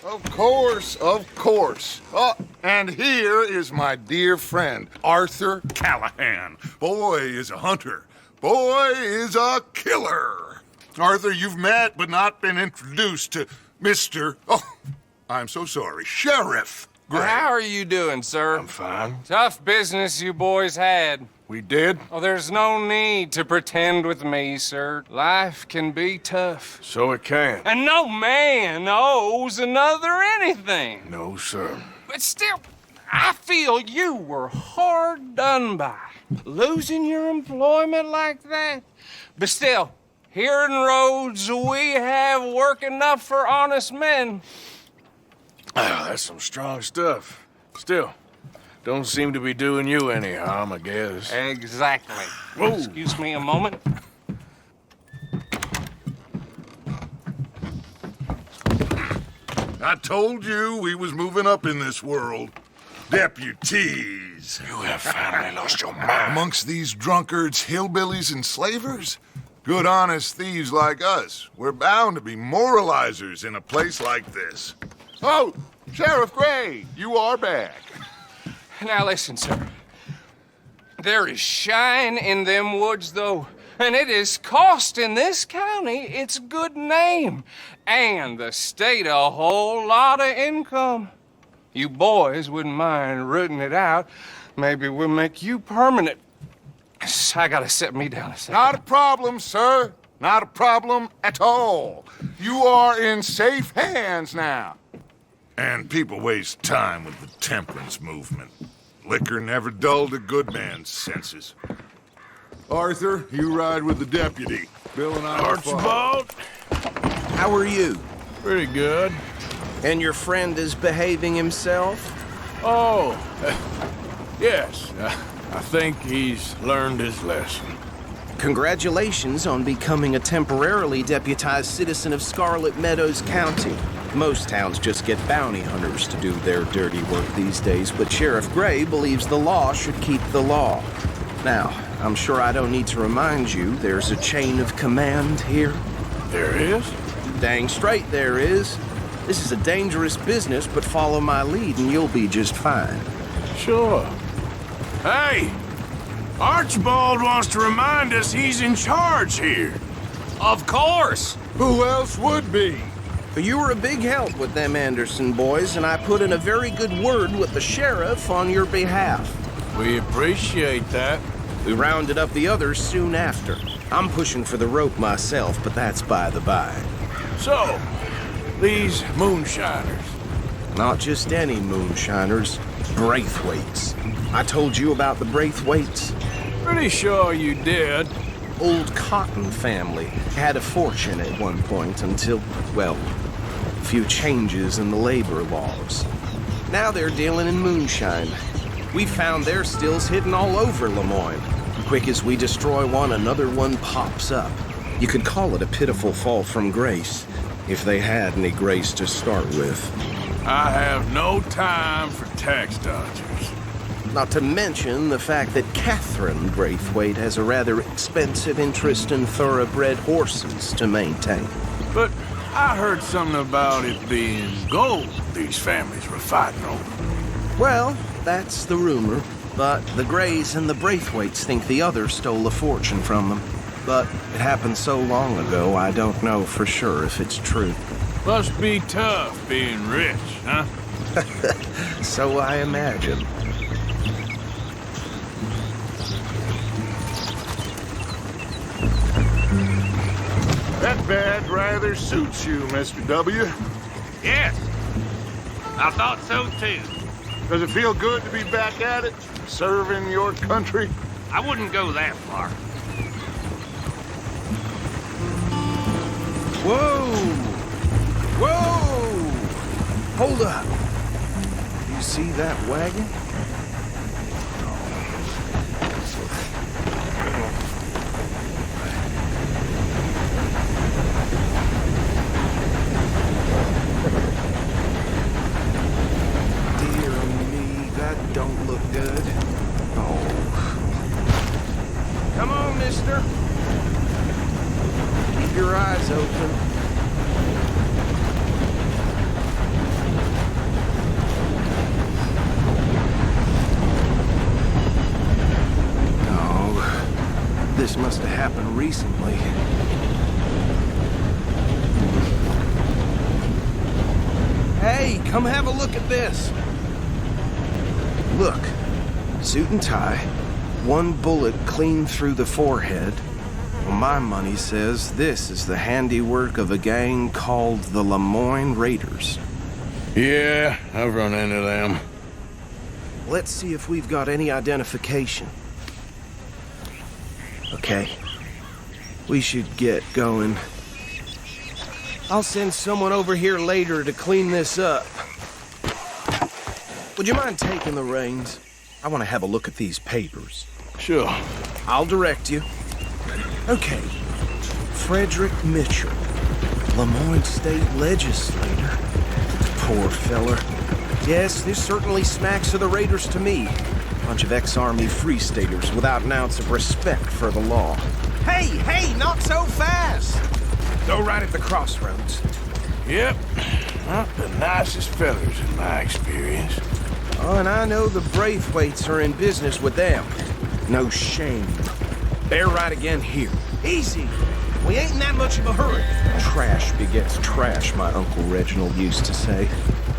Of course, of course. Oh, and here is my dear friend, Arthur Callahan. Boy is a hunter. Boy is a killer. Arthur, you've met but not been introduced to Mr. Oh, I'm so sorry, Sheriff Gray. How are you doing, sir? I'm fine. Tough business you boys had. We did? Oh, there's no need to pretend with me, sir. Life can be tough. So it can. And no man owes another anything. No, sir. But still, I feel you were hard done by. Losing your employment like that. But still, here in Rhodes, we have work enough for honest men. Oh, that's some strong stuff. Still, don't seem to be doing you any harm, I guess. Exactly. Whoa. Excuse me a moment. I told you we was moving up in this world. Deputies. You have finally lost your mind. Amongst these drunkards, hillbillies, and slavers? Good honest thieves like us. We're bound to be moralizers in a place like this. Oh, Sheriff Gray, you are back. Now listen, sir. There is shine in them woods, though, and it is costing this county its good name, and the state a whole lot of income. You boys wouldn't mind rooting it out. Maybe we'll make you permanent. I gotta set me down a second. Not a problem, sir. Not a problem at all. You are in safe hands now. And people waste time with the temperance movement. Liquor never dulled a good man's senses. Arthur, you ride with the deputy. Bill and I will follow. Archibald? How are you? Pretty good. And your friend is behaving himself? Oh, yes. I think he's learned his lesson. Congratulations on becoming a temporarily deputized citizen of Scarlet Meadows County. Most towns just get bounty hunters to do their dirty work these days, but Sheriff Gray believes the law should keep the law. Now, I'm sure I don't need to remind you there's a chain of command here. There is? Dang straight there is. This is a dangerous business, but follow my lead and you'll be just fine. Sure. Hey! Archibald wants to remind us he's in charge here. Of course! Who else would be? You were a big help with them Anderson boys, and I put in a very good word with the sheriff on your behalf. We appreciate that. We rounded up the others soon after. I'm pushing for the rope myself, but that's by the by. So, these moonshiners. Not just any moonshiners, Braithwaites. I told you about the Braithwaites? Pretty sure you did. Old Cotton family had a fortune at one point until, well, a few changes in the labor laws. Now they're dealing in moonshine. We found their stills hidden all over Lemoyne. Quick as we destroy one, another one pops up. You could call it a pitiful fall from grace, if they had any grace to start with. I have no time for tax dodgers. Not to mention the fact that Catherine Braithwaite has a rather expensive interest in thoroughbred horses to maintain. But I heard something about it being gold these families were fighting over. Well, that's the rumor. But the Grays and the Braithwaites think the others stole a fortune from them. But it happened so long ago, I don't know for sure if it's true. Must be tough being rich, huh? So I imagine. That badge rather suits you, Mr. W. Yes, I thought so too. Does it feel good to be back at it, serving your country? I wouldn't go that far. Whoa! Whoa! Hold up. You see that wagon? Dear me, that don't look good. Oh. Come on, mister. Keep your eyes open. recently. Hey, come have a look at this. Look, suit and tie, one bullet clean through the forehead. Well, my money says this is the handiwork of a gang called the Lemoyne Raiders. Yeah, I've run into them. Let's see if we've got any identification. Okay. We should get going. I'll send someone over here later to clean this up. Would you mind taking the reins? I want to have a look at these papers. Sure. I'll direct you. Okay. Frederick Mitchell, Lemoyne State Legislator. Poor feller. Yes, this certainly smacks of the Raiders to me. Bunch of ex-Army Free Staters without an ounce of respect for the law. Hey, not so fast! Go right at the crossroads. Yep. Not the nicest fellers in my experience. Oh, and I know the Braithwaites are in business with them. No shame. Bear right again here. Easy. We ain't in that much of a hurry. Trash begets trash, my Uncle Reginald used to say.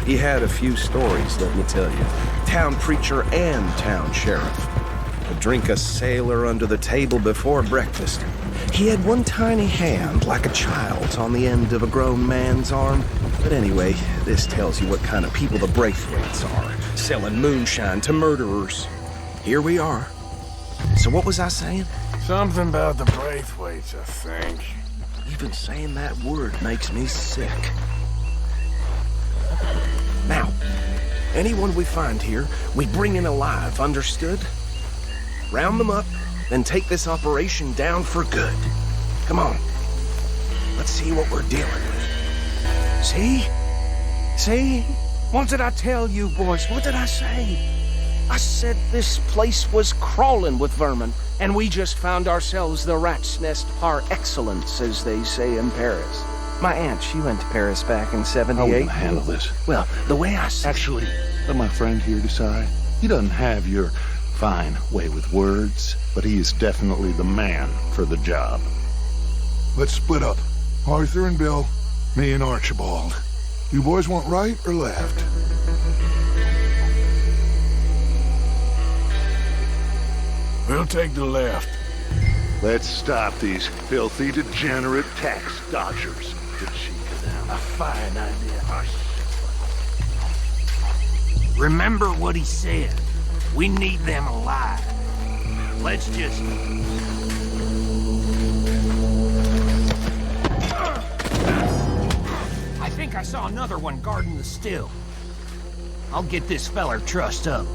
He had a few stories, let me tell you. Town preacher and town sheriff. Would drink a sailor under the table before breakfast. He had one tiny hand, like a child's, on the end of a grown man's arm. But anyway, this tells you what kind of people the Braithwaites are. Selling moonshine to murderers. Here we are. So what was I saying? Something about the Braithwaites, I think. Even saying that word makes me sick. Now, anyone we find here, we bring in alive, understood? Round them up, then take this operation down for good. Come on. Let's see what we're dealing with. See? See? What did I tell you, boys? What did I say? I said this place was crawling with vermin, and we just found ourselves the rat's nest par excellence, as they say in Paris. My aunt, she went to Paris back in '78. How will you handle this? Well, the way I see Actually, let my friend here decide. He doesn't have your fine way with words, but he is definitely the man for the job. Let's split up. Arthur and Bill, me and Archibald. You boys want right or left? We'll take the left. Let's stop these filthy, degenerate tax dodgers. Did she go down? A fine idea. Remember what he said. We need them alive. Let's just... I think I saw another one guarding the still. I'll get this feller trussed up.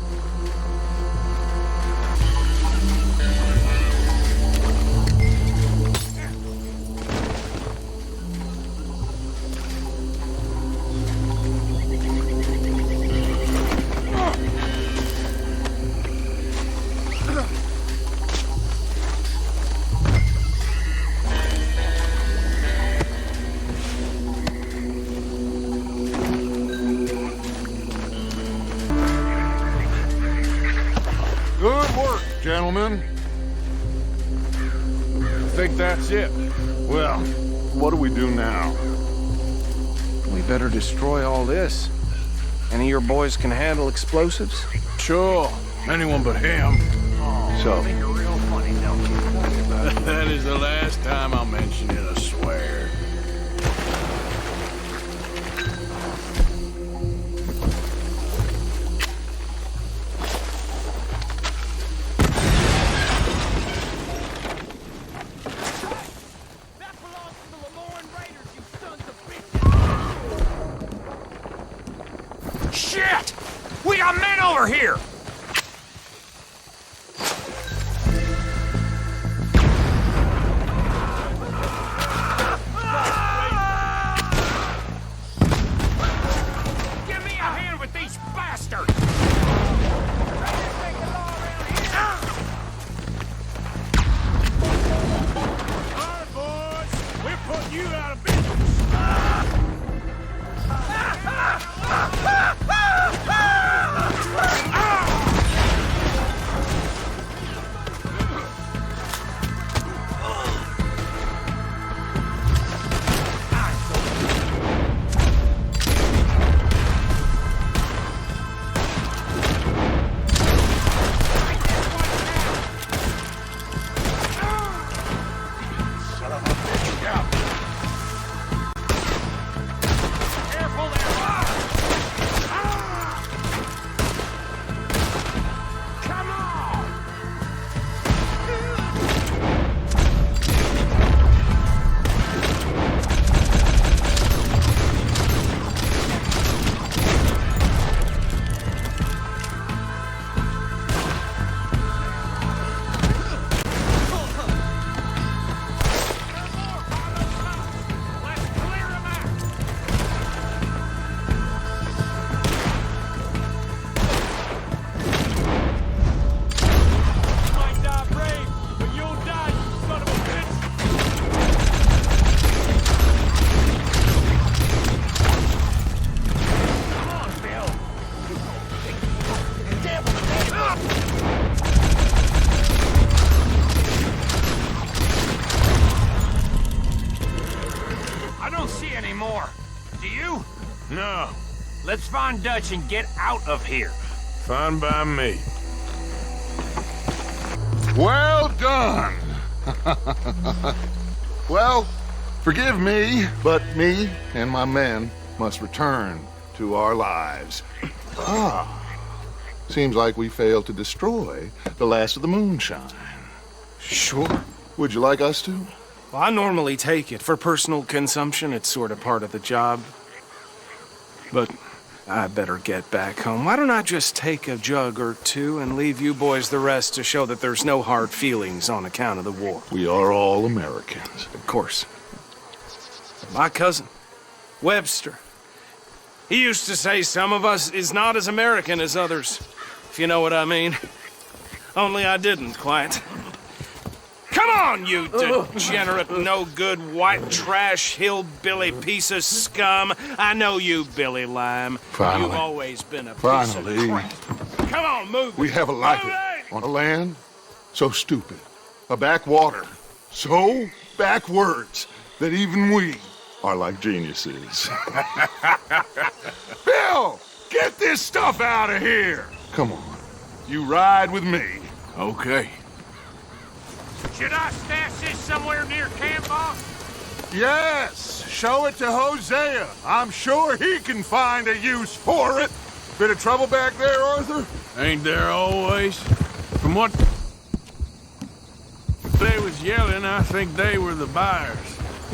Good work, gentlemen. I think that's it. Well, what do we do now? we better destroy all this. Any of your boys can handle explosives? Sure. Anyone but him. So, You're real funny, don't you? That is the last time I'll mention it, I swear. That belongs to the Lemoyne Raiders, you sons of bitches! Shit! We got men over here! Give me a hand with these bastards! All right, boys. We're putting you out of business. Let's find Dutch and get out of here. Fine by me. Well done. Well, forgive me, but me and my men must return to our lives. Seems like we failed to destroy the last of the moonshine. Sure. Would you like us to? Well, I normally take it. For personal consumption, it's sort of part of the job. But I better get back home. Why don't I just take a jug or two and leave you boys the rest to show that there's no hard feelings on account of the war? We are all Americans. Of course. My cousin, Webster, he used to say some of us is not as American as others, if you know what I mean. Only I didn't quite. Come on, you degenerate, no-good, white trash, hillbilly piece of scum. I know you, Billy Lime. Finally. You've always been a piece Finally. of crap. Come on, move. We have a life on a land so stupid, a backwater so backwards that even we are like geniuses. Bill, get this stuff out of here. Come on, you ride with me. Okay. Should I stash this somewhere near camp, boss? Yes, show it to Hosea. I'm sure he can find a use for it. Bit of trouble back there, Arthur? Ain't there always? From what they was yelling, I think they were the buyers.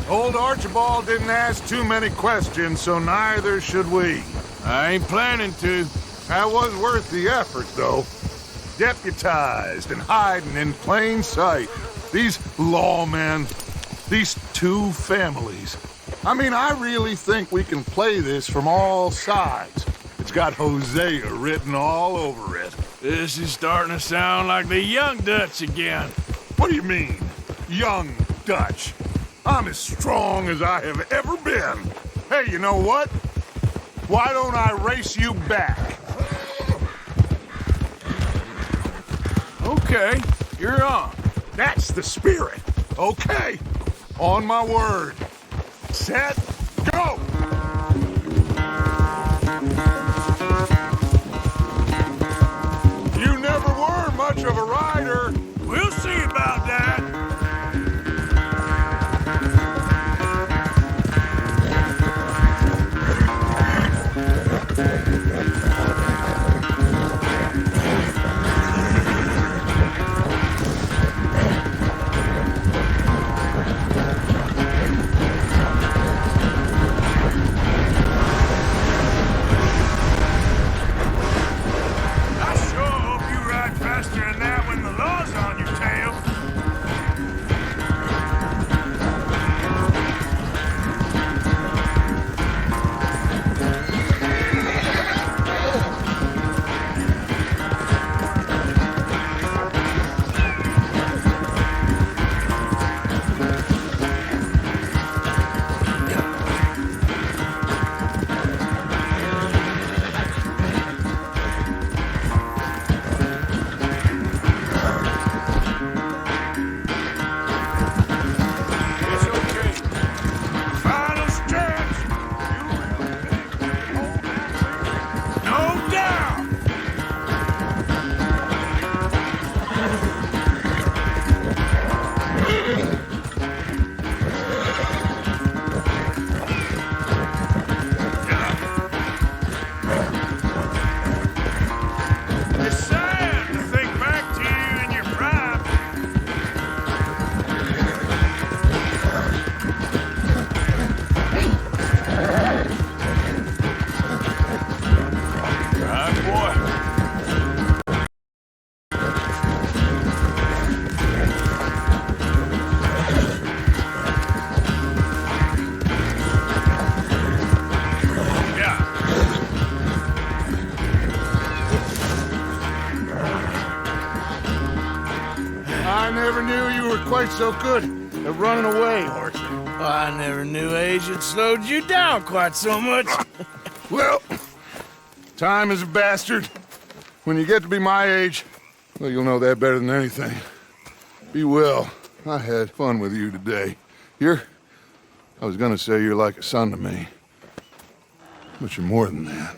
Old Archibald didn't ask too many questions, so neither should we. I ain't planning to. That was worth the effort, though. Deputized and hiding in plain sight. These lawmen, these two families. I mean, I really think we can play this from all sides. It's got Hosea written all over it. This is starting to sound like the young Dutch again. What do you mean, young Dutch? I'm as strong as I have ever been. Hey, you know what? Why don't I race you back? Okay, you're on. That's the spirit. Okay, on my word. Set, go! You never were much of a rider. We'll see about that. Quite so good at running away, Horsey. I never knew age had slowed you down quite so much. Well, time is a bastard. When you get to be my age, well, you'll know that better than anything. Be well. I had fun with you today. I was gonna say you're like a son to me. But you're more than that.